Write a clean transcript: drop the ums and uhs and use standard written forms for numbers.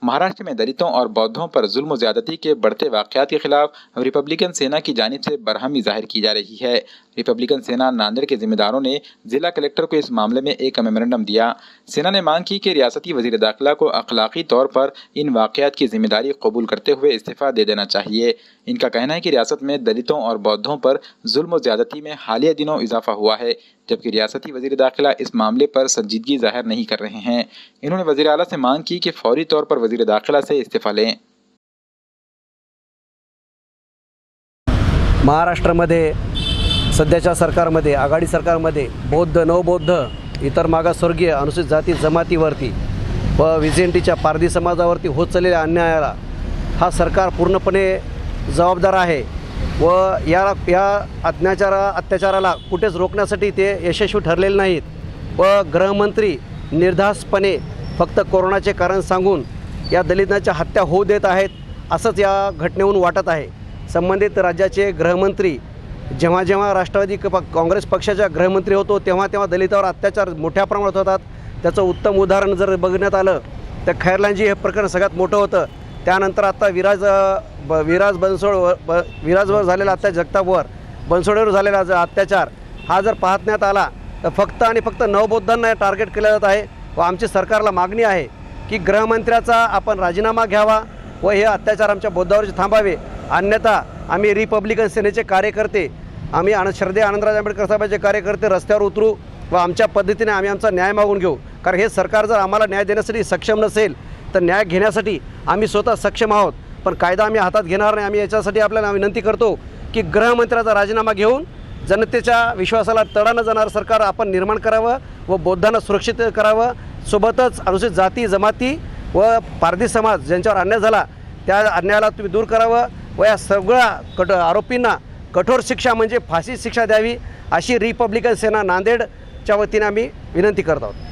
महाराष्ट्र में दलितों और बौद्धों पर जुल्म ज्यादती के बढ़ते वाकयात के खिलाफ रिपब्लिकन सेना की जानिब से बरहमी जाहिर की जा रही है। रिपब्लिकन सेना नांदेड़ के जिम्मेदारों ने जिला कलेक्टर को इस मामले में एक मेमोरेंडम दिया। सेना ने मांग की कि रियासती वजीर दाखिला को अखलाकी तौर पर इन वाकयात की जिम्मेदारी कबूल करते हुए इस्तीफा दे देना चाहिए। इनका कहना है कि रियासत में दलितों और बौद्धों पर जुल्म ज्यादती में हालिया दिनों इजाफा हुआ है, जबकि रियासती वजीर दाखिला इस मामले पर संजीदगी जाहिर नहीं कर रहे हैं। इन्होंने वजीर आला से मांग की कि फौरी तौर पर वजीर दाखिला से इस्तीफा लें। महाराष्ट्रामध्ये सध्याच्या सरकारमध्ये आघाडी सरकारमध्ये बौद्ध नवबौद्ध इतर मागासवर्गीय अनुसूचित जाती जमातीवरती व व्हीजेंटीच्या पारधी समाजावरती होत चाललेल्या अन्यायाला हा सरकार पूर्णपणे जबाबदार आहे व या अत्याचाराला कुठेच रोखण्यासाठी ते यशस्वी ठरलेले नाहीत व गृहमंत्री निर्धास्तपणे फक्त कोरोनाचे कारण सांगून या दलितांच्या हत्या होऊ देत आहेत असंच या घटनेहून वाटत आहे। संबंधित राज्याचे गृहमंत्री जेव्हा जेव्हा राष्ट्रवादी काँग्रेस पक्षाचा गृहमंत्री होतो तेव्हा तेव्हा दलितांवर अत्याचार मोठ्या प्रमाणात होतात। त्याचं उत्तम उदाहरण जर बघण्यात आलं तर खैरलांजी हे प्रकरण सगळ्यात मोठं होतं। त्यानंतर आता विराजवर झालेला अत्याचार, जगतापवर बनसोडेवर झालेला अत्याचार हा जर पाहण्यात आला तर फक्त आणि फक्त नवबौद्धांना टार्गेट केलं जात आहे व आमची सरकारला मागणी आहे की गृहमंत्र्याचा आपण राजीनामा घ्यावा व हे अत्याचार आमच्या बौद्धावरचे थांबावे, अन्यथा आम्ही रिपब्लिकन सेनेचे कार्यकर्ते, आम्ही श्रद्धेय आनंदराज आंबेडकर साहेबांचे कार्यकर्ते रस्त्यावर उतरू व आमच्या पद्धतीने आम्ही आमचा न्याय मागून घेऊ। कारण हे सरकार जर आम्हाला न्याय देण्यासाठी सक्षम नसेल तर न्याय घेण्यासाठी आम्ही स्वतः सक्षम आहोत, पण कायदा आम्ही हातात घेणार नाही। आम्ही याच्यासाठी आपल्याला विनंती करतो की गृहमंत्र्याचा राजीनामा घेऊन जनतेच्या विश्वासाला तडा न जाणारं सरकार आपण निर्माण करावं व बौद्धांना सुरक्षित करावं। सोबतच अनुसूचित जाती जमाती व पारधी समाज ज्यांच्यावर अन्याय झाला त्या अन्यायाला तुम्ही दूर करावं व या सगळ्या आरोपींना कठोर शिक्षा म्हणजे फाशी शिक्षा द्यावी अशी रिपब्लिकन सेना नांदेडच्या वतीने आम्ही विनंती करत आहोत।